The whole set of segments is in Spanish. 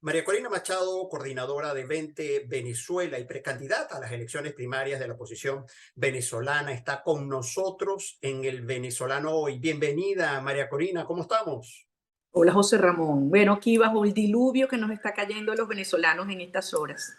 María Corina Machado, coordinadora de 20 Venezuela y precandidata a las elecciones primarias de la oposición venezolana, está con nosotros en el Venezolano Hoy. Bienvenida, María Corina, ¿cómo estamos? Hola José Ramón. Bueno, aquí bajo el diluvio que nos está cayendo a los venezolanos en estas horas.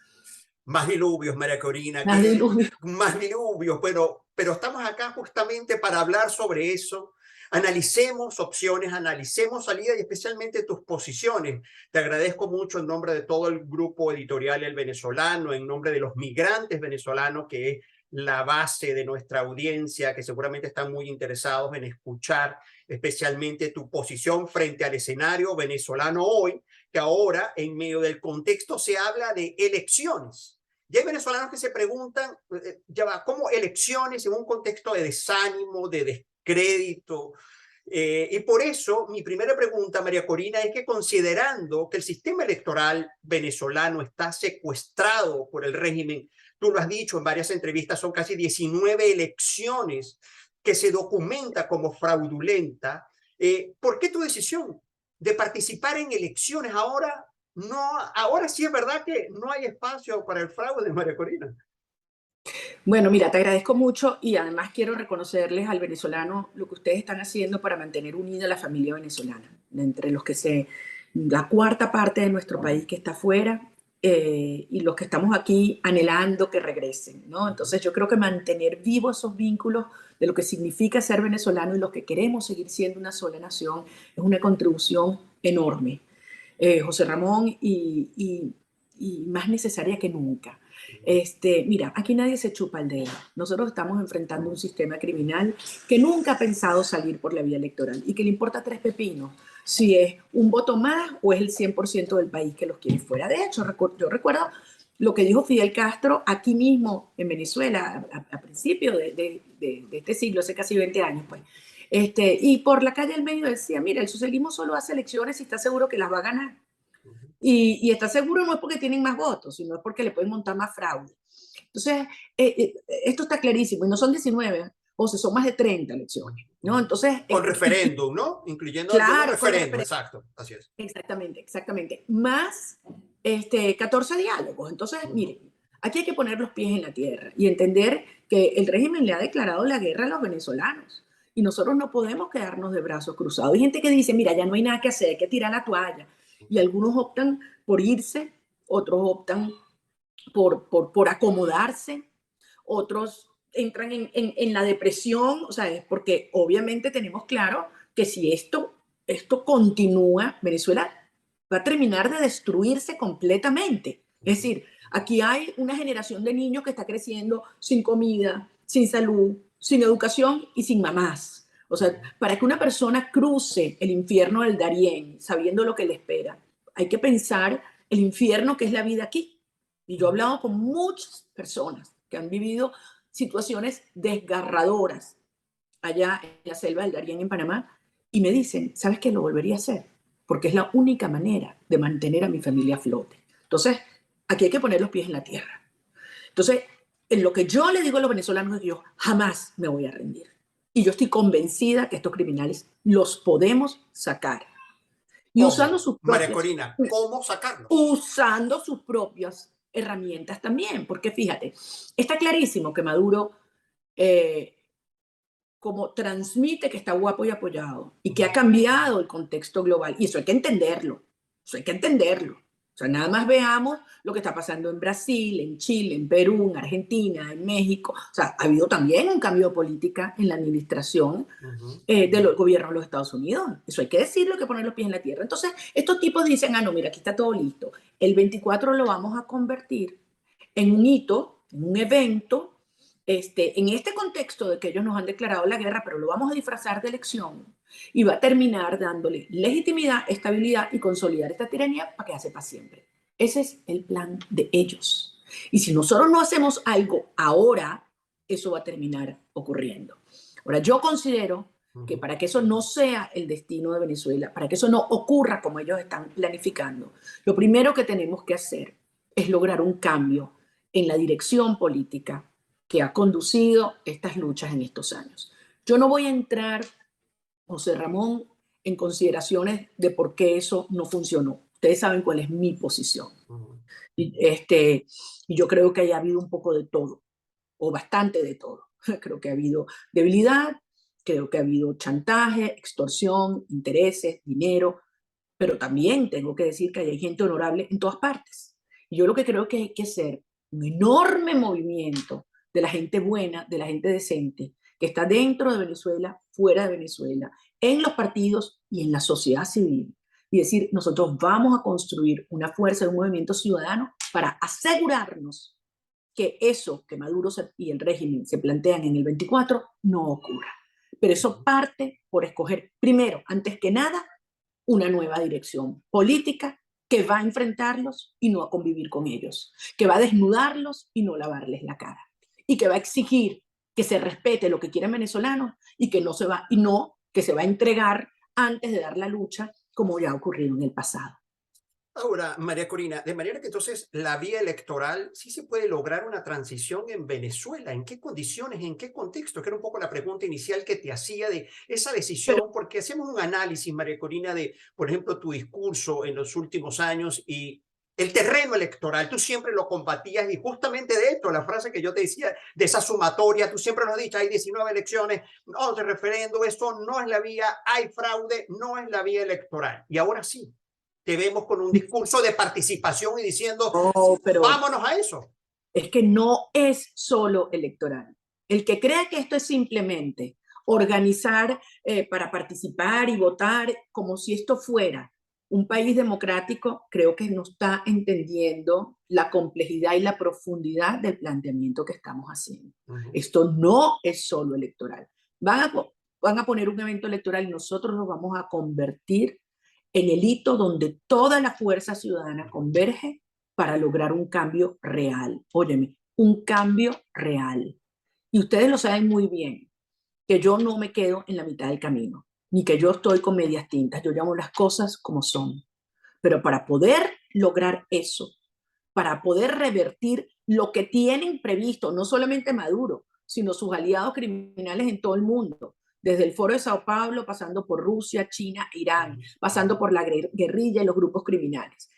Más diluvios, María Corina, Más diluvio. más diluvios, pero estamos acá justamente para hablar sobre eso. Analicemos opciones, analicemos salida y especialmente tus posiciones. Te agradezco mucho en nombre de todo el grupo editorial El Venezolano, en nombre de los migrantes venezolanos, que es la base de nuestra audiencia, que seguramente están muy interesados en escuchar especialmente tu posición frente al escenario venezolano hoy, que ahora en medio del contexto se habla de elecciones. Y hay venezolanos que se preguntan, ya va, ¿cómo elecciones en un contexto de desánimo, de descrédito? Y por eso mi primera pregunta, María Corina, es que considerando que el sistema electoral venezolano está secuestrado por el régimen, tú lo has dicho en varias entrevistas, son casi 19 elecciones que se documenta como fraudulenta. ¿Por qué tu decisión de participar en elecciones ahora? No, ahora sí es verdad que no hay espacio para el fraude, María Corina. Bueno, mira, te agradezco mucho y además quiero reconocerles al venezolano lo que ustedes están haciendo para mantener unida la familia venezolana, entre los que la cuarta parte de nuestro país que está afuera y los que estamos aquí anhelando que regresen, ¿no? Entonces yo creo que mantener vivos esos vínculos de lo que significa ser venezolano y los que queremos seguir siendo una sola nación es una contribución enorme, José Ramón, y más necesaria que nunca. Mira, aquí nadie se chupa el dedo. Nosotros estamos enfrentando un sistema criminal que nunca ha pensado salir por la vía electoral y que le importa tres pepinos si es un voto más o es el 100% del país que los quiere fuera. De hecho, yo recuerdo lo que dijo Fidel Castro aquí mismo en Venezuela a principios de este siglo, hace casi 20 años, pues. Y por la calle del medio decía, mira, el socialismo solo hace elecciones y está seguro que las va a ganar. Y está seguro no es porque tienen más votos, sino es porque le pueden montar más fraude. Entonces, esto está clarísimo, y no son 19, o sea, son más de 30 elecciones, ¿no? Entonces, Con referéndum, ¿no? Incluyendo algunos claro, con referéndum, referencia. exacto, así es. Exactamente, exactamente. Más 14 diálogos. Entonces, miren, aquí hay que poner los pies en la tierra y entender que el régimen le ha declarado la guerra a los venezolanos. Y nosotros no podemos quedarnos de brazos cruzados. Hay gente que dice, mira, ya no hay nada que hacer, hay que tirar la toalla. Y algunos optan por irse, otros optan por acomodarse, otros entran en la depresión, o sea, es porque obviamente tenemos claro que si esto continúa, Venezuela va a terminar de destruirse completamente. Es decir, aquí hay una generación de niños que está creciendo sin comida, sin salud, sin educación y sin mamás. O sea, para que una persona cruce el infierno del Darién sabiendo lo que le espera, hay que pensar el infierno que es la vida aquí. Y yo he hablado con muchas personas que han vivido situaciones desgarradoras allá en la selva del Darién en Panamá y me dicen, ¿sabes qué? Lo volvería a hacer porque es la única manera de mantener a mi familia a flote. Entonces, aquí hay que poner los pies en la tierra. Entonces, en lo que yo le digo a los venezolanos es que yo jamás me voy a rendir. Y yo estoy convencida que estos criminales los podemos sacar. Y ¿Cómo? María Corina, ¿cómo sacarlos? usando sus propias herramientas también, porque fíjate, está clarísimo que Maduro, eh, como transmite que está guapo y apoyado y que ha cambiado el contexto global, y eso hay que entenderlo, eso hay que entenderlo. O sea, nada más veamos lo que está pasando en Brasil, en Chile, en Perú, en Argentina, en México. O sea, ha habido también un cambio de política en la administración del gobierno de los Estados Unidos. Eso hay que decirlo, hay que poner los pies en la tierra. Entonces, estos tipos dicen, ah, no, mira, aquí está todo listo. El 24 lo vamos a convertir en un hito, en un evento, en este contexto de que ellos nos han declarado la guerra, pero lo vamos a disfrazar de elección y va a terminar dándole legitimidad, estabilidad y consolidar esta tiranía para que hace para siempre. Ese es el plan de ellos. Y si nosotros no hacemos algo ahora, eso va a terminar ocurriendo. Ahora, yo considero que para que eso no sea el destino de Venezuela, para que eso no ocurra como ellos están planificando, lo primero que tenemos que hacer es lograr un cambio en la dirección política que ha conducido estas luchas en estos años. Yo no voy a entrar, José Ramón, en consideraciones de por qué eso no funcionó. Ustedes saben cuál es mi posición. Ujú. Y yo creo que haya habido un poco de todo, o bastante de todo. Creo que ha habido debilidad, creo que ha habido chantaje, extorsión, intereses, dinero, pero también tengo que decir que hay gente honorable en todas partes. Y yo lo que creo que hay que hacer un enorme movimiento de la gente buena, de la gente decente, que está dentro de Venezuela, fuera de Venezuela, en los partidos y en la sociedad civil. Y decir, nosotros vamos a construir una fuerza, un movimiento ciudadano para asegurarnos que eso que Maduro y el régimen se plantean en el 24 no ocurra. Pero eso parte por escoger, primero, antes que nada, una nueva dirección política que va a enfrentarlos y no a convivir con ellos, que va a desnudarlos y no lavarles la cara, y que va a exigir que se respete lo que quieren venezolanos y que no se va, y no que se va a entregar antes de dar la lucha como ya ha ocurrido en el pasado. Ahora, María Corina, de manera que entonces la vía electoral sí se puede lograr una transición en Venezuela. ¿En qué condiciones, en qué contexto? Que era un poco la pregunta inicial que te hacía de esa Pero decisión, porque hacemos un análisis, María Corina, de, por ejemplo, tu discurso en los últimos años y el terreno electoral. Tú siempre lo combatías y justamente de esto, la frase que yo te decía, de esa sumatoria, tú siempre lo has dicho, hay 19 elecciones, 11 referendos, esto no es la vía, hay fraude, no es la vía electoral. Y ahora sí te vemos con un discurso de participación y diciendo, no, pero vámonos a eso. es que no es solo electoral. El que crea que esto es simplemente organizar para participar y votar como si esto fuera un país democrático, creo que no está entendiendo la complejidad y la profundidad del planteamiento que estamos haciendo. Uh -huh. Esto no es solo electoral. Van a poner un evento electoral y nosotros nos vamos a convertir en el hito donde toda la fuerza ciudadana converge para lograr un cambio real. Óyeme, un cambio real. Y ustedes lo saben muy bien, que yo no me quedo en la mitad del camino, ni que yo estoy con medias tintas, yo llamo las cosas como son. Pero para poder lograr eso, para poder revertir lo que tienen previsto, no solamente Maduro, sino sus aliados criminales en todo el mundo, desde el Foro de Sao Paulo, pasando por Rusia, China, Irán, pasando por la guerrilla y los grupos criminales.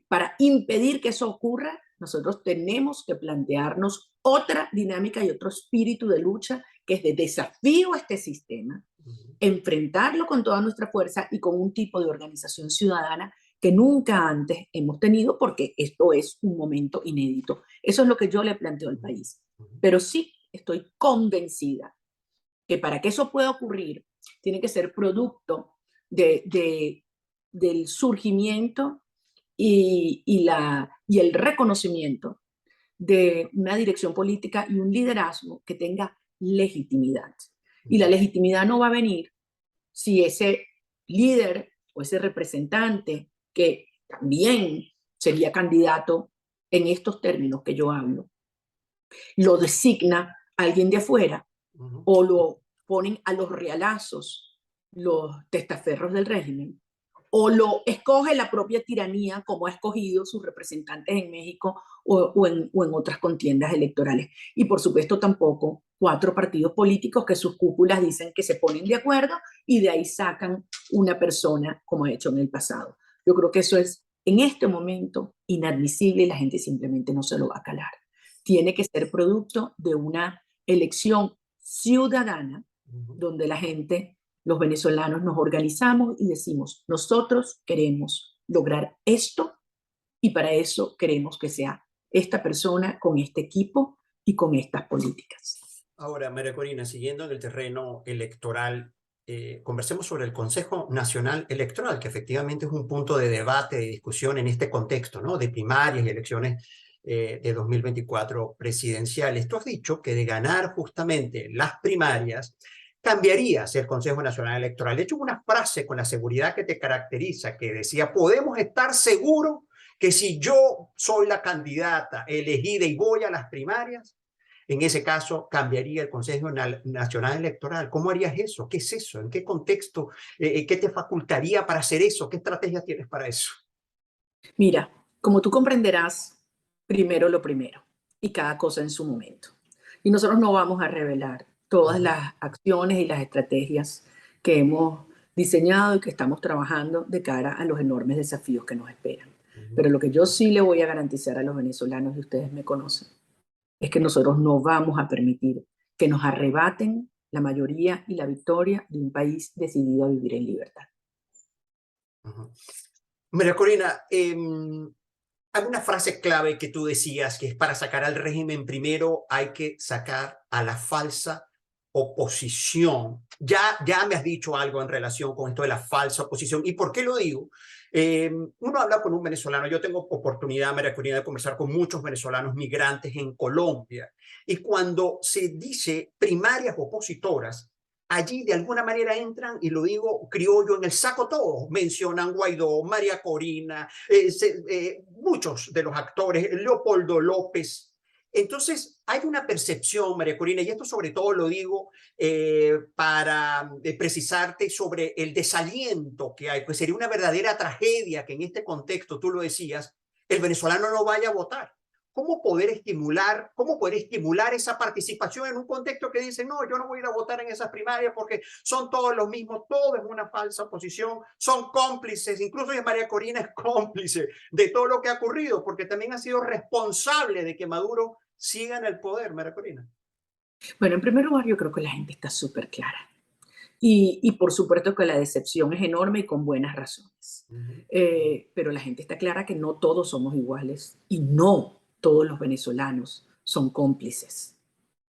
Para impedir que eso ocurra, nosotros tenemos que plantearnos otra dinámica y otro espíritu de lucha que es de desafío a este sistema, enfrentarlo con toda nuestra fuerza y con un tipo de organización ciudadana que nunca antes hemos tenido, porque esto es un momento inédito. Eso es lo que yo le planteo al país. Pero sí estoy convencida que para que eso pueda ocurrir, tiene que ser producto del surgimiento y el reconocimiento de una dirección política y un liderazgo que tenga legitimidad. Y la legitimidad no va a venir si ese líder o ese representante, que también sería candidato en estos términos que yo hablo, lo designa alguien de afuera o lo ponen a los realazos los testaferros del régimen, o lo escoge la propia tiranía como ha escogido sus representantes en México o en otras contiendas electorales. Y por supuesto tampoco 4 partidos políticos que sus cúpulas dicen que se ponen de acuerdo y de ahí sacan una persona como ha hecho en el pasado. Yo creo que eso es en este momento inadmisible y la gente simplemente no se lo va a calar. Tiene que ser producto de una elección ciudadana donde la gente, los venezolanos, nos organizamos y decimos, nosotros queremos lograr esto y para eso queremos que sea esta persona con este equipo y con estas políticas. Ahora, María Corina, siguiendo en el terreno electoral, conversemos sobre el Consejo Nacional Electoral, que efectivamente es un punto de debate, de discusión en este contexto, ¿no? De primarias y elecciones de 2024 presidenciales. Tú has dicho que de ganar justamente las primarias, cambiarías el Consejo Nacional Electoral. De hecho, una frase con la seguridad que te caracteriza, que decía, podemos estar seguros que si yo soy la candidata elegida y voy a las primarias, en ese caso cambiaría el Consejo Nacional Electoral. ¿Cómo harías eso? ¿Qué es eso? ¿En qué contexto? ¿Qué te facultaría para hacer eso? ¿Qué estrategias tienes para eso? Mira, como tú comprenderás, primero lo primero y cada cosa en su momento. Y nosotros no vamos a revelar todas las acciones y las estrategias que hemos diseñado y que estamos trabajando de cara a los enormes desafíos que nos esperan. Ujú. Pero lo que yo sí le voy a garantizar a los venezolanos, y ustedes me conocen, es que nosotros no vamos a permitir que nos arrebaten la mayoría y la victoria de un país decidido a vivir en libertad. Ujú. María Corina, hay una frase clave que tú decías, que es para sacar al régimen primero hay que sacar a la falsa oposición. Ya me has dicho algo en relación con esto de la falsa oposición. ¿Y por qué lo digo? Uno habla con un venezolano, yo tengo oportunidad, María Corina, de conversar con muchos venezolanos migrantes en Colombia. Y cuando se dice primarias opositoras, allí de alguna manera entran, y lo digo criollo, en el saco todo. Mencionan Guaidó, María Corina, muchos de los actores, Leopoldo López. Entonces, hay una percepción, María Corina, y esto sobre todo lo digo para precisarte sobre el desaliento que hay, pues sería una verdadera tragedia que en este contexto, tú lo decías, el venezolano no vaya a votar. Cómo poder estimular esa participación en un contexto que dice, no, yo no voy a ir a votar en esas primarias porque son todos los mismos, todo es una falsa oposición, son cómplices, incluso María Corina es cómplice de todo lo que ha ocurrido, porque también ha sido responsable de que Maduro siga en el poder, María Corina. Bueno, en primer lugar, yo creo que la gente está súper clara. Y por supuesto que la decepción es enorme y con buenas razones. Uh -huh. Pero la gente está clara que no todos somos iguales y no todos los venezolanos son cómplices.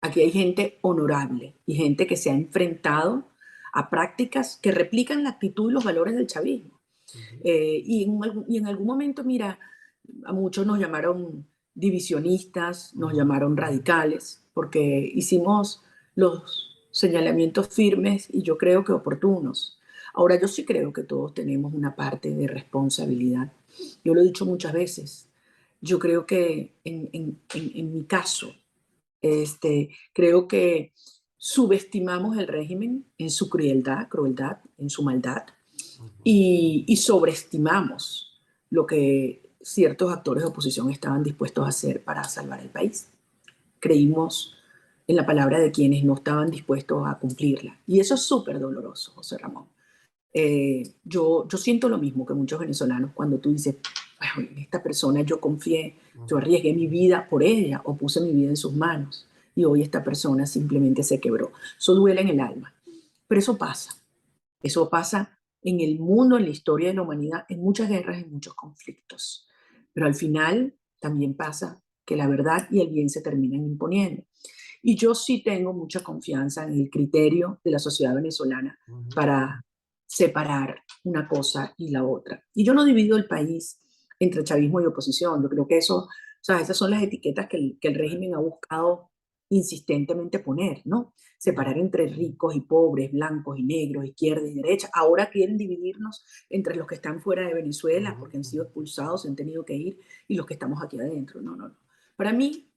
Aquí hay gente honorable y gente que se ha enfrentado a prácticas que replican la actitud y los valores del chavismo. Uh -huh. Y en algún momento, mira, a muchos nos llamaron divisionistas, nos llamaron radicales, porque hicimos los señalamientos firmes y yo creo que oportunos. Ahora, yo sí creo que todos tenemos una parte de responsabilidad. Yo lo he dicho muchas veces. Yo creo que en mi caso, creo que subestimamos el régimen en su crueldad, en su maldad, y sobreestimamos lo que ciertos actores de oposición estaban dispuestos a hacer para salvar el país. Creímos en la palabra de quienes no estaban dispuestos a cumplirla. Y eso es súper doloroso, José Ramón. Yo siento lo mismo que muchos venezolanos cuando tú dices, bueno, en esta persona yo confié, yo arriesgué mi vida por ella o puse mi vida en sus manos y hoy esta persona simplemente se quebró. Eso duele en el alma, pero eso pasa en el mundo, en la historia de la humanidad, en muchas guerras, en muchos conflictos. Pero al final también pasa que la verdad y el bien se terminan imponiendo. Y yo sí tengo mucha confianza en el criterio de la sociedad venezolana para separar una cosa y la otra. Y yo no divido el país entre chavismo y oposición. Yo creo que eso, o sea, esas son las etiquetas que el régimen ha buscado insistentemente poner, ¿no? Separar entre ricos y pobres, blancos y negros, izquierda y derecha. Ahora quieren dividirnos entre los que están fuera de Venezuela porque han sido expulsados, se han tenido que ir, y los que estamos aquí adentro. No, no, no. Para mí,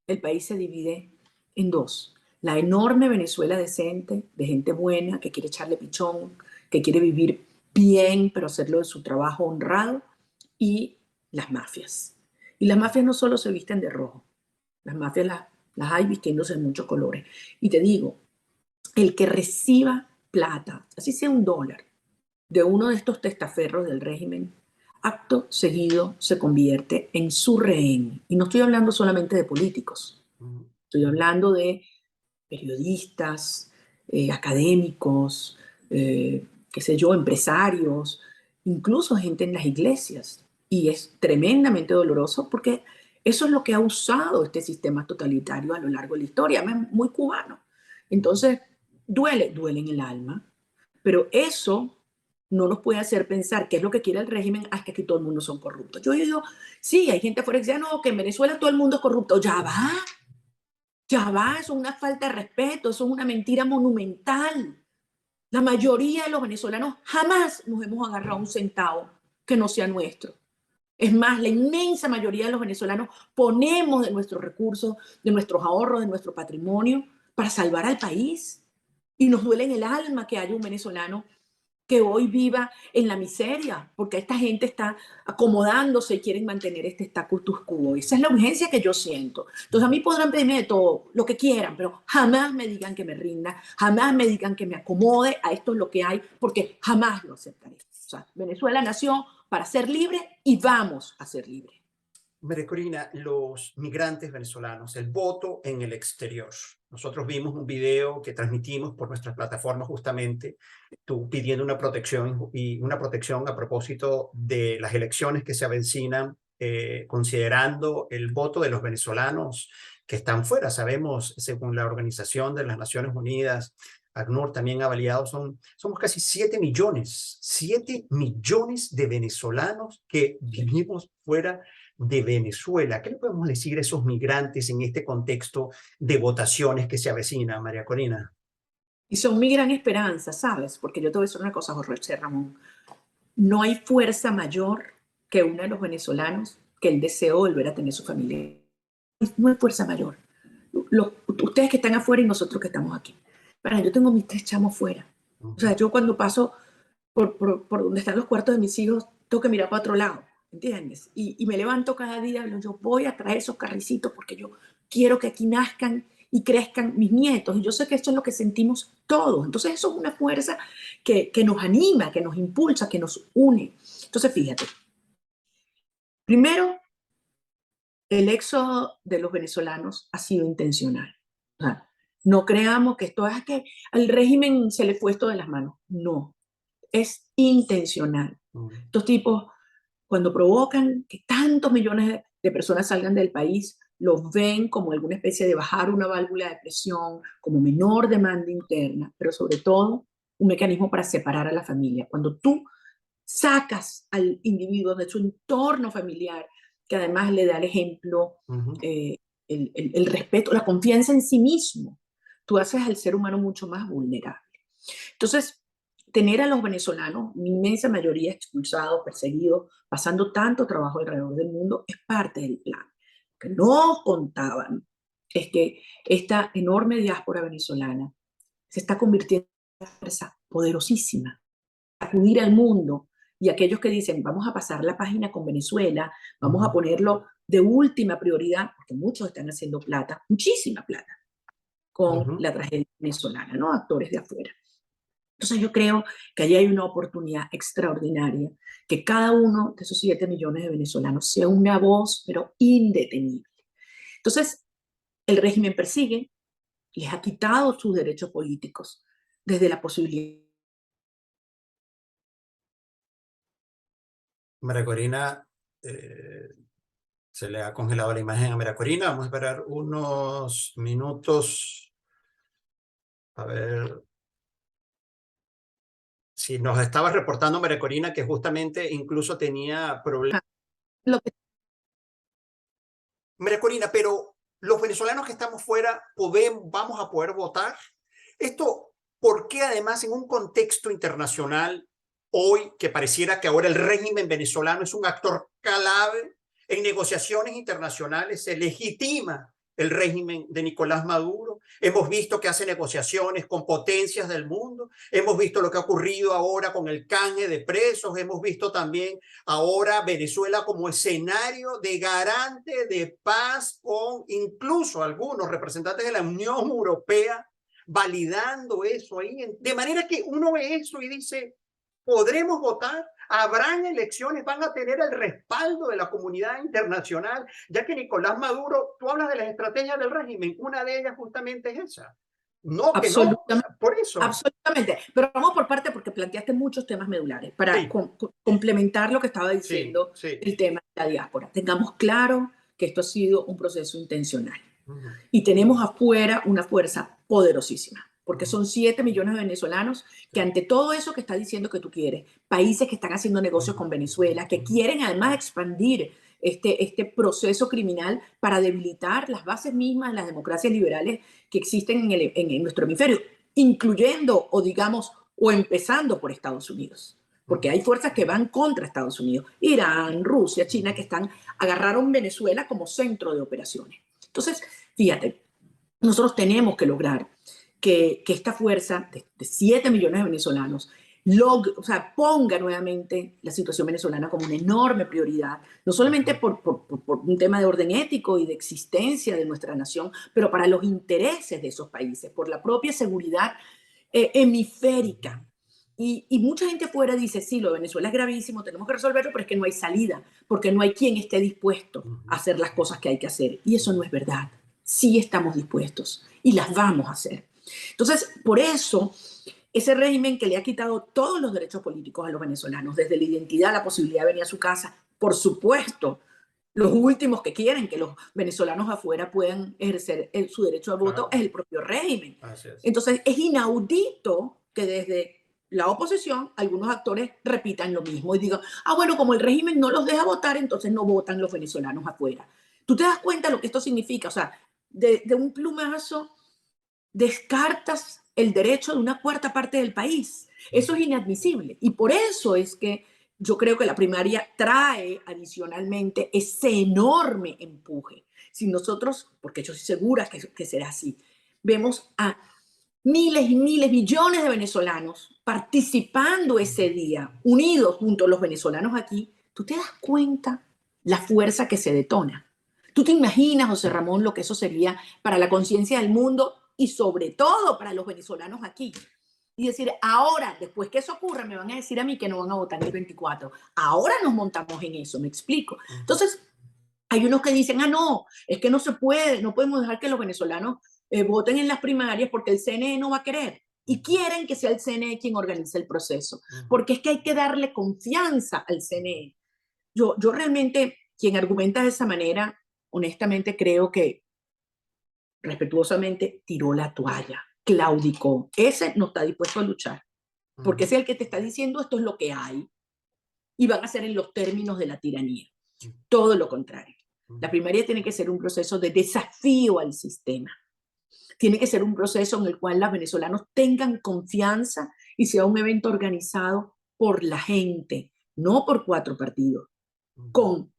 el país se divide en dos. La enorme Venezuela decente, de gente buena, que quiere echarle pichón, que quiere vivir bien, pero hacerlo de su trabajo honrado, y las mafias. Y las mafias no solo se visten de rojo, las mafias las hay vistiéndose en muchos colores. Y te digo, el que reciba plata, así sea $1, de uno de estos testaferros del régimen, acto seguido se convierte en su rehén. Y no estoy hablando solamente de políticos, estoy hablando de periodistas, académicos, qué sé yo, empresarios, incluso gente en las iglesias. Y es tremendamente doloroso porque eso es lo que ha usado este sistema totalitario a lo largo de la historia, muy cubano. Entonces, duele en el alma, pero eso no nos puede hacer pensar qué es lo que quiere el régimen hasta que aquí todo el mundo son corruptos. Yo digo, sí, hay gente afuera que dice, no, que en Venezuela todo el mundo es corrupto. Ya va, eso es una falta de respeto, eso es una mentira monumental. La mayoría de los venezolanos jamás nos hemos agarrado un centavo que no sea nuestro. Es más, la inmensa mayoría de los venezolanos ponemos de nuestros recursos, de nuestros ahorros, de nuestro patrimonio para salvar al país. Y nos duele en el alma que haya un venezolano que hoy viva en la miseria, porque esta gente está acomodándose y quieren mantener este status quo. Esa es la urgencia que yo siento. Entonces a mí podrán pedirme de todo, lo que quieran, pero jamás me digan que me rinda, jamás me digan que me acomode a esto es lo que hay, porque jamás lo aceptaré. O sea, Venezuela nació para ser libre y vamos a ser libres. María Corina, los migrantes venezolanos, el voto en el exterior. Nosotros vimos un video que transmitimos por nuestras plataformas justamente, tú pidiendo una protección y una protección a propósito de las elecciones que se avecinan, considerando el voto de los venezolanos que están fuera. Sabemos, según la Organización de las Naciones Unidas, ACNUR también ha validado, somos casi 7 millones de venezolanos que vivimos fuera de Venezuela. ¿Qué le podemos decir a esos migrantes en este contexto de votaciones que se avecina, María Corina? Y son mi gran esperanza, ¿sabes? Porque yo te voy a decir una cosa, Jorge Ramón. No hay fuerza mayor que una de los venezolanos que el deseo de volver a tener su familia. No hay fuerza mayor. Ustedes que están afuera y nosotros que estamos aquí. Para, yo tengo mis 3 chamos fuera. O sea, yo cuando paso por donde están los cuartos de mis hijos, tengo que mirar para otro lado, ¿entiendes? Y me levanto cada día, yo voy a traer esos carricitos porque yo quiero que aquí nazcan y crezcan mis nietos. Y yo sé que esto es lo que sentimos todos. Entonces eso es una fuerza que nos anima, que nos impulsa, que nos une. Entonces fíjate, primero, el éxodo de los venezolanos ha sido intencional. O sea, no creamos que esto es que al régimen se le fue esto de las manos. No, es intencional. Estos tipos, cuando provocan que tantos millones de personas salgan del país, los ven como alguna especie de bajar una válvula de presión, como menor demanda interna, pero sobre todo un mecanismo para separar a la familia. Cuando tú sacas al individuo de su entorno familiar, que además le da el ejemplo, el respeto, la confianza en sí mismo, tú haces al ser humano mucho más vulnerable. Entonces, tener a los venezolanos, una inmensa mayoría expulsados, perseguidos, pasando tanto trabajo alrededor del mundo, es parte del plan. Lo que no contaban es que esta enorme diáspora venezolana se está convirtiendo en una fuerza poderosísima, acudir al mundo, y aquellos que dicen, vamos a pasar la página con Venezuela, vamos a ponerlo de última prioridad, porque muchos están haciendo plata, muchísima plata, con la tragedia venezolana, ¿no? Actores de afuera. Entonces yo creo que allí hay una oportunidad extraordinaria, que cada uno de esos 7 millones de venezolanos sea una voz, pero indetenible. Entonces, el régimen persigue, les ha quitado sus derechos políticos desde la posibilidad. María Corina, se le ha congelado la imagen a María Corina. Vamos a esperar unos minutos. A ver. Sí, nos estaba reportando María Corina que justamente incluso tenía problemas. Lo que María Corina, pero los venezolanos que estamos fuera vamos a poder votar. Esto, ¿por qué además en un contexto internacional, hoy que pareciera que ahora el régimen venezolano es un actor clave en negociaciones internacionales, se legitima el régimen de Nicolás Maduro? Hemos visto que hace negociaciones con potencias del mundo, hemos visto lo que ha ocurrido ahora con el canje de presos, hemos visto también ahora Venezuela como escenario de garante de paz con incluso algunos representantes de la Unión Europea validando eso ahí. De manera que uno ve eso y dice, ¿podremos votar? ¿Habrán elecciones? ¿Van a tener el respaldo de la comunidad internacional? Ya que Nicolás Maduro, tú hablas de las estrategias del régimen, una de ellas justamente es esa. No, que no, por eso. Absolutamente. Pero vamos por parte porque planteaste muchos temas medulares para Sí. complementar lo que estaba diciendo Sí. el tema de la diáspora. Tengamos claro que esto ha sido un proceso intencional. Y tenemos afuera una fuerza poderosísima, porque son 7 millones de venezolanos que ante todo eso que está diciendo que tú quieres, países que están haciendo negocios con Venezuela, que quieren además expandir este proceso criminal para debilitar las bases mismas de las democracias liberales que existen en nuestro hemisferio, incluyendo o digamos, o empezando por Estados Unidos. Porque hay fuerzas que van contra Estados Unidos, Irán, Rusia, China, que agarraron Venezuela como centro de operaciones. Entonces, fíjate, nosotros tenemos que lograr que esta fuerza de 7 millones de venezolanos o sea, ponga nuevamente la situación venezolana como una enorme prioridad, no solamente por un tema de orden ético y de existencia de nuestra nación, pero para los intereses de esos países, por la propia seguridad hemisférica. Y mucha gente afuera dice, sí, lo de Venezuela es gravísimo, tenemos que resolverlo, pero es que no hay salida, porque no hay quien esté dispuesto a hacer las cosas que hay que hacer. Y eso no es verdad. Sí estamos dispuestos y las vamos a hacer. Entonces, por eso, ese régimen que le ha quitado todos los derechos políticos a los venezolanos, desde la identidad, la posibilidad de venir a su casa, por supuesto, los últimos que quieren que los venezolanos afuera puedan ejercer su derecho al voto es el propio régimen. Entonces, es inaudito que desde la oposición algunos actores repitan lo mismo y digan, bueno, como el régimen no los deja votar, entonces no votan los venezolanos afuera. ¿Tú te das cuenta de lo que esto significa? O sea, de un plumazo descartas el derecho de una cuarta parte del país. Eso es inadmisible. Y por eso es que yo creo que la primaria trae adicionalmente ese enorme empuje. Si nosotros, porque yo estoy segura que será así, vemos a miles y miles, millones de venezolanos participando ese día, unidos junto a los venezolanos aquí, tú te das cuenta la fuerza que se detona. ¿Tú te imaginas, José Ramón, lo que eso sería para la conciencia del mundo y sobre todo para los venezolanos aquí? Y decir, ahora, después que eso ocurra, me van a decir a mí que no van a votar el 24. Ahora nos montamos en eso, ¿me explico? Entonces, hay unos que dicen, no, es que no se puede, no podemos dejar que los venezolanos voten en las primarias porque el CNE no va a querer. Y quieren que sea el CNE quien organice el proceso, porque es que hay que darle confianza al CNE. Yo realmente, quien argumenta de esa manera, honestamente creo que respetuosamente tiró la toalla, claudicó. Ese no está dispuesto a luchar, porque ese es el que te está diciendo esto es lo que hay y van a ser en los términos de la tiranía. Todo lo contrario. La primaria tiene que ser un proceso de desafío al sistema. Tiene que ser un proceso en el cual los venezolanos tengan confianza y sea un evento organizado por la gente, no por 4 partidos, con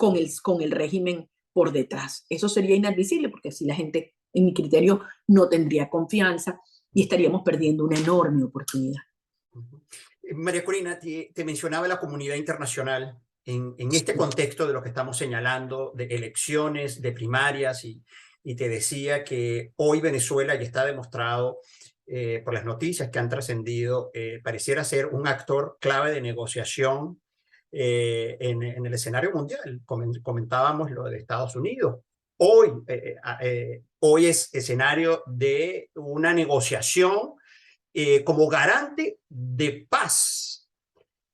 el régimen por detrás. Eso sería inadmisible porque así la gente, en mi criterio, no tendría confianza y estaríamos perdiendo una enorme oportunidad. María Corina, te mencionaba la comunidad internacional en este contexto de lo que estamos señalando, de elecciones, de primarias, y te decía que hoy Venezuela ya está demostrado por las noticias que han trascendido, pareciera ser un actor clave de negociación en el escenario mundial. Comentábamos lo de Estados Unidos. Hoy es escenario de una negociación como garante de paz.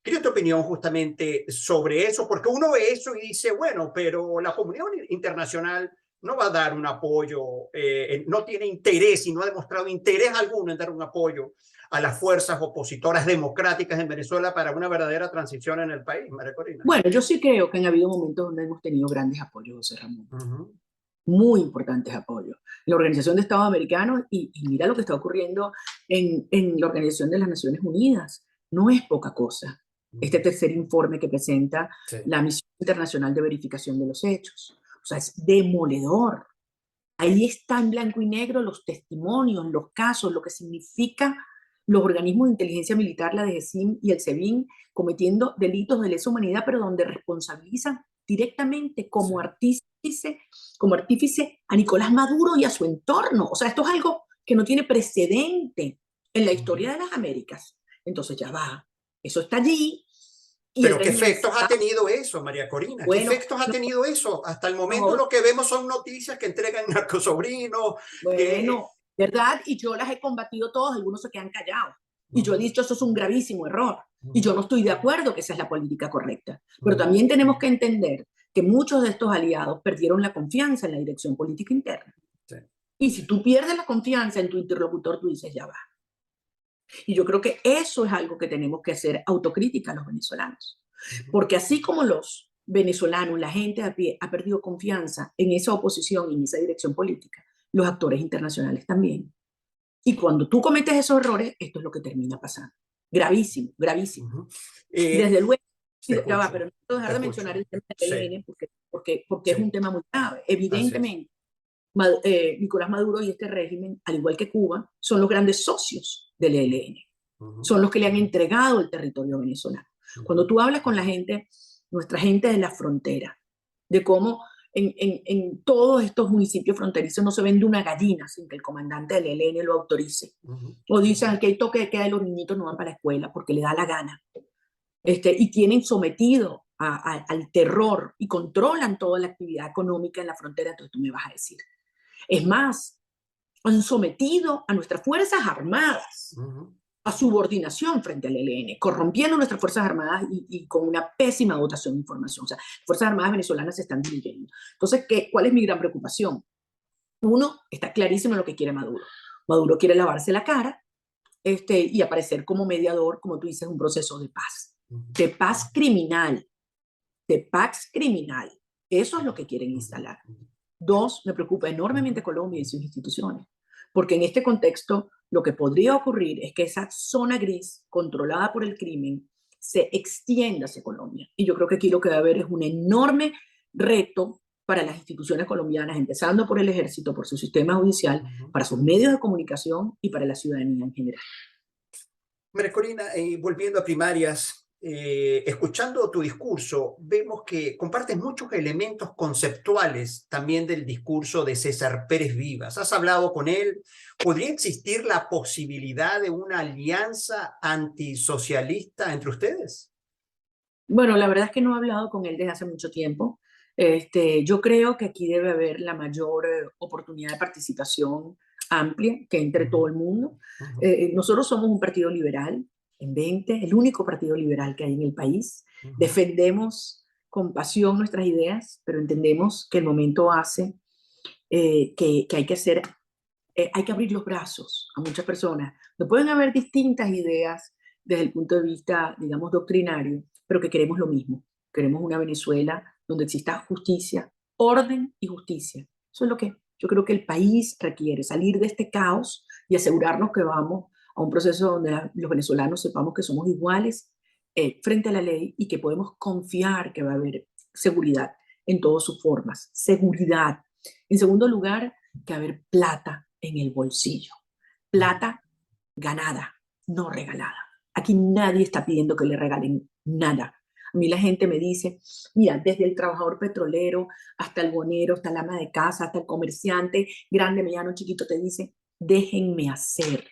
¿Qué es tu opinión justamente sobre eso? Porque uno ve eso y dice, bueno, pero la comunidad internacional no va a dar un apoyo, no tiene interés y no ha demostrado interés alguno en dar un apoyo a las fuerzas opositoras democráticas en Venezuela para una verdadera transición en el país, María Corina. Bueno, yo sí creo que han habido momentos donde hemos tenido grandes apoyos, José Ramón. Muy importantes apoyos. La Organización de Estados Americanos, y mira lo que está ocurriendo en la Organización de las Naciones Unidas, no es poca cosa. Este tercer informe que presenta la Misión Internacional de Verificación de los Hechos. O sea, es demoledor. Ahí está en blanco y negro los testimonios, los casos, lo que significa los organismos de inteligencia militar, la DGCIM y el SEBIN, cometiendo delitos de lesa humanidad, pero donde responsabilizan directamente como artífice a Nicolás Maduro y a su entorno. O sea, esto es algo que no tiene precedente en la historia de las Américas. Entonces ya va, eso está allí. Pero ¿qué efectos ha tenido eso, María Corina? ¿Qué efectos ha tenido eso? Hasta el momento lo que vemos son noticias que entregan narcosobrinos. Bueno, ¿verdad? Y yo las he combatido todas, algunos se quedan callados. Y yo he dicho, eso es un gravísimo error. Y yo no estoy de acuerdo que esa es la política correcta. Pero también tenemos que entender que muchos de estos aliados perdieron la confianza en la dirección política interna. Y si tú pierdes la confianza en tu interlocutor, tú dices, ya va. Y yo creo que eso es algo que tenemos que hacer autocrítica a los venezolanos. Porque así como los venezolanos, la gente a pie, ha perdido confianza en esa oposición y en esa dirección política, los actores internacionales también. Y cuando tú cometes esos errores, esto es lo que termina pasando. Gravísimo, gravísimo. Desde luego, ya va, pero no puedo dejar de mencionar el tema del ELN porque es un tema muy grave. Evidentemente, Nicolás Maduro y este régimen, al igual que Cuba, son los grandes socios del ELN. son los que le han entregado el territorio venezolano. Cuando tú hablas con la gente, nuestra gente de la frontera, de cómo en todos estos municipios fronterizos no se vende una gallina sin que el comandante del ELN lo autorice. O dicen que hay toque de queda y los niñitos no van para la escuela porque le da la gana. Y tienen sometido al terror y controlan toda la actividad económica en la frontera, entonces tú me vas a decir. Es más, han sometido a nuestras Fuerzas Armadas a subordinación frente al ELN, corrompiendo nuestras Fuerzas Armadas y con una pésima dotación de información. O sea, las Fuerzas Armadas venezolanas se están dividiendo. Entonces, ¿cuál es mi gran preocupación? Uno, está clarísimo lo que quiere Maduro. Maduro quiere lavarse la cara y aparecer como mediador, como tú dices, un proceso de paz. De paz criminal. De paz criminal. Eso es lo que quieren instalar. Dos, me preocupa enormemente Colombia y sus instituciones, porque en este contexto lo que podría ocurrir es que esa zona gris controlada por el crimen se extienda hacia Colombia. Y yo creo que aquí lo que va a haber es un enorme reto para las instituciones colombianas, empezando por el ejército, por su sistema judicial, para sus medios de comunicación y para la ciudadanía en general. María Corina, volviendo a primarias, escuchando tu discurso, vemos que compartes muchos elementos conceptuales también del discurso de César Pérez Vivas. ¿Has hablado con él? ¿Podría existir la posibilidad de una alianza antisocialista entre ustedes? Bueno, la verdad es que no he hablado con él desde hace mucho tiempo. Yo creo que aquí debe haber la mayor oportunidad de participación amplia que entre todo el mundo. Nosotros somos un partido liberal, en 20, el único partido liberal que hay en el país. Defendemos con pasión nuestras ideas, pero entendemos que el momento hace que hay que hacer, hay que abrir los brazos a muchas personas. No pueden haber distintas ideas desde el punto de vista, digamos, doctrinario, pero que queremos lo mismo. Queremos una Venezuela donde exista justicia, orden y justicia. Eso es lo que yo creo que el país requiere, salir de este caos y asegurarnos que vamos a un proceso donde los venezolanos sepamos que somos iguales frente a la ley y que podemos confiar que va a haber seguridad en todas sus formas. Seguridad. En segundo lugar, que va a haber plata en el bolsillo. Plata ganada, no regalada. Aquí nadie está pidiendo que le regalen nada. A mí la gente me dice, mira, desde el trabajador petrolero hasta el bonero, hasta el ama de casa, hasta el comerciante, grande, mediano, chiquito, te dice, déjenme hacer.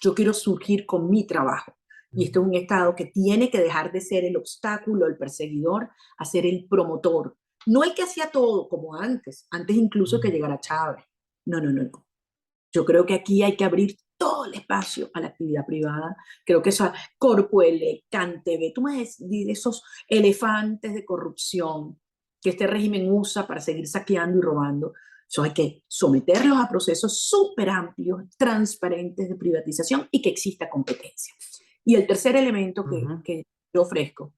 Yo quiero surgir con mi trabajo. Y esto es un Estado que tiene que dejar de ser el obstáculo, el perseguidor, a ser el promotor. No el que hacía todo como antes incluso que llegara Chávez. No, no, no, no. Yo creo que aquí hay que abrir todo el espacio a la actividad privada. Creo que esa Corpoelec, CanTV, tú me dices esos elefantes de corrupción que este régimen usa para seguir saqueando y robando. Eso hay que someterlos a procesos súper amplios, transparentes de privatización y que exista competencia. Y el tercer elemento que yo ofrezco,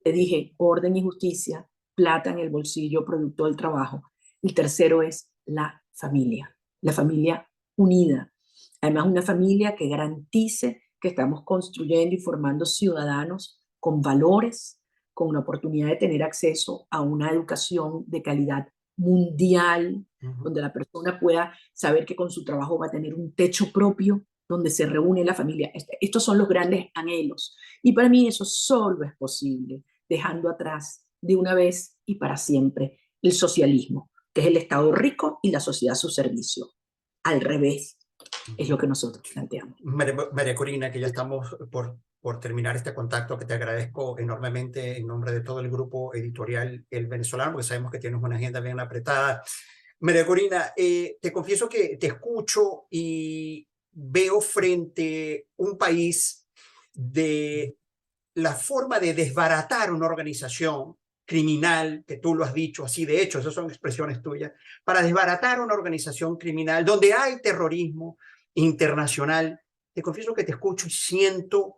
te dije, orden y justicia, plata en el bolsillo, producto del trabajo. El tercero es la familia unida. Además, una familia que garantice que estamos construyendo y formando ciudadanos con valores, con una oportunidad de tener acceso a una educación de calidad mundial, donde la persona pueda saber que con su trabajo va a tener un techo propio, donde se reúne la familia. Estos son los grandes anhelos. Y para mí eso solo es posible dejando atrás de una vez y para siempre el socialismo, que es el Estado rico y la sociedad a su servicio. Al revés, es lo que nosotros planteamos. María Corina, que ya estamos por terminar este contacto, que te agradezco enormemente en nombre de todo el grupo editorial El Venezolano, porque sabemos que tienes una agenda bien apretada. María Corina, te confieso que te escucho y veo frente a un país de la forma de desbaratar una organización criminal, que tú lo has dicho así, de hecho, esas son expresiones tuyas, para desbaratar una organización criminal donde hay terrorismo internacional. Te confieso que te escucho y siento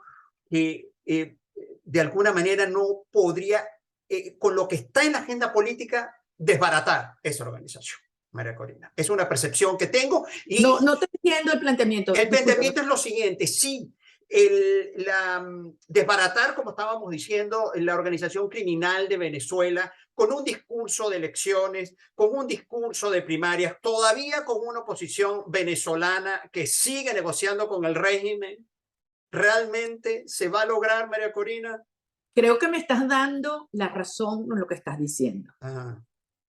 que de alguna manera no podría, con lo que está en la agenda política, desbaratar esa organización. María Corina, es una percepción que tengo. Y no te entiendo el planteamiento. El planteamiento es lo siguiente, sí, desbaratar, como estábamos diciendo, la organización criminal de Venezuela con un discurso de elecciones, con un discurso de primarias, todavía con una oposición venezolana que sigue negociando con el régimen, ¿Realmente se va a lograr, María Corina? Creo que me estás dando la razón en lo que estás diciendo. Ah,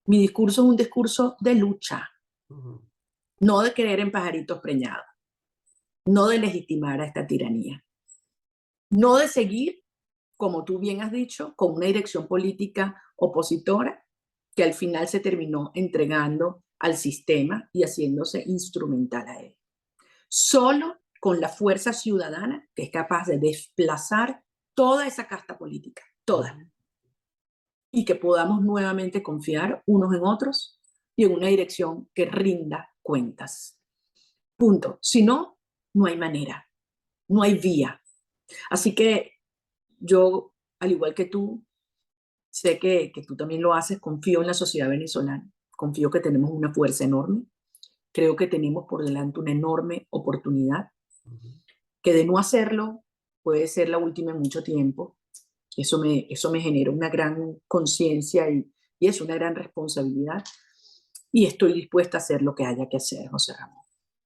Mi discurso es un discurso de lucha, ujú, no de creer en pajaritos preñados, no de legitimar a esta tiranía, no de seguir, como tú bien has dicho, con una dirección política opositora que al final se terminó entregando al sistema y haciéndose instrumental a él. Solo con la fuerza ciudadana que es capaz de desplazar toda esa casta política, toda, ujú. y que podamos nuevamente confiar unos en otros y en una dirección que rinda cuentas. Punto. Si no, no hay manera, no hay vía. Así que yo, al igual que tú, sé que tú también lo haces, confío en la sociedad venezolana, confío que tenemos una fuerza enorme, creo que tenemos por delante una enorme oportunidad, Ujú. que de no hacerlo puede ser la última en mucho tiempo. Eso me genera una gran conciencia y es una gran responsabilidad. Y estoy dispuesta a hacer lo que haya que hacer, José Ramón,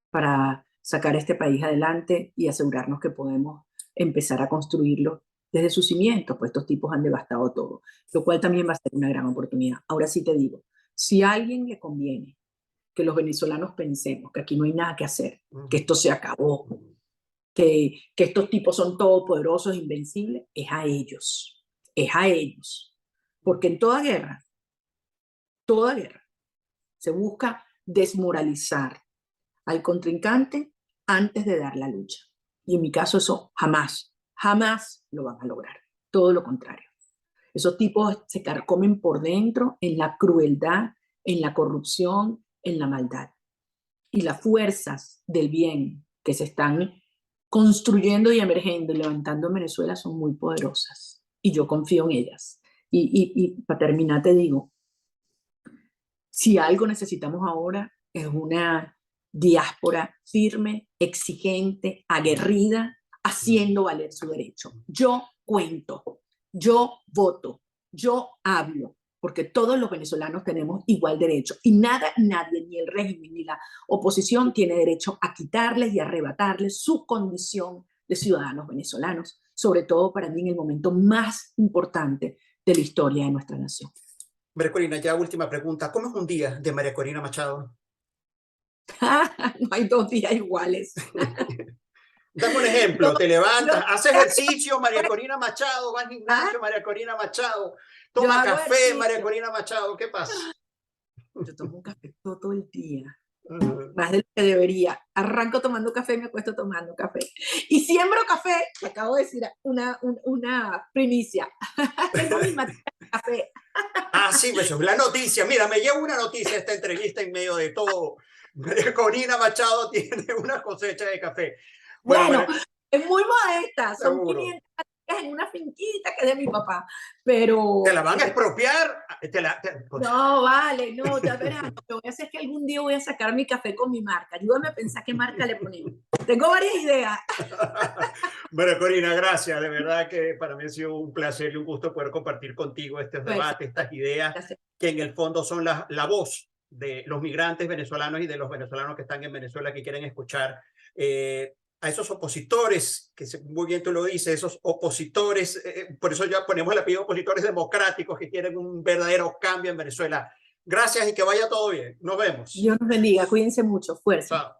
para sacar este país adelante y asegurarnos que podemos empezar a construirlo desde sus cimientos, pues estos tipos han devastado todo, lo cual también va a ser una gran oportunidad. Ahora sí te digo, si a alguien le conviene que los venezolanos pensemos que aquí no hay nada que hacer, que Ujú. esto se acabó, Ujú. que estos tipos son todopoderosos, invencibles, es a ellos. Porque en toda guerra, se busca desmoralizar al contrincante antes de dar la lucha. Y en mi caso eso jamás, jamás lo van a lograr. Todo lo contrario. Esos tipos se carcomen por dentro en la crueldad, en la corrupción, en la maldad. Y las fuerzas del bien que se están construyendo y emergiendo y levantando en Venezuela son muy poderosas. Y yo confío en ellas. Y para terminar te digo, si algo necesitamos ahora es una diáspora firme, exigente, aguerrida, haciendo valer su derecho. Yo cuento, yo voto, yo hablo, porque todos los venezolanos tenemos igual derecho y nada, nadie, ni el régimen ni la oposición tiene derecho a quitarles y arrebatarles su condición de ciudadanos venezolanos, sobre todo para mí en el momento más importante de la historia de nuestra nación. María Corina, ya última pregunta. ¿Cómo es un día de María Corina Machado? No hay dos días iguales. Dame un Yo, ejemplo. Te yo, levantas, hace ejercicio, María Corina Machado, va al ah, gimnasio, María Corina Machado, yo toma hago café, María ejercicio. Corina Machado. ¿Qué pasa? Yo tomo un café todo el día, Ujú. más de lo que debería. Arranco tomando café y me acuesto tomando café. Y siembro café, te acabo de decir una primicia. Tengo mis materias de café. Ah, sí, pues es la noticia. Mira, me llevo una noticia esta entrevista en medio de todo. María Corina Machado tiene una cosecha de café. Bueno, Bueno, es muy modesta, son seguro. 500 en una finquita que es de mi papá, pero ¿Te la van a expropiar? no, vale, no, ya verás, lo que voy a hacer es que algún día voy a sacar mi café con mi marca. Ayúdame a pensar qué marca le ponemos. Tengo varias ideas. Bueno, Corina, gracias. De verdad que para mí ha sido un placer y un gusto poder compartir contigo estos Pues, debates, estas ideas que en el fondo son la voz de los migrantes venezolanos y de los venezolanos que están en Venezuela que quieren escuchar a esos opositores, que muy bien tú lo dices, esos opositores, por eso ya ponemos el apellido opositores democráticos que quieren un verdadero cambio en Venezuela. Gracias y que vaya todo bien. Nos vemos. Dios nos bendiga, cuídense mucho, fuerza. Chao.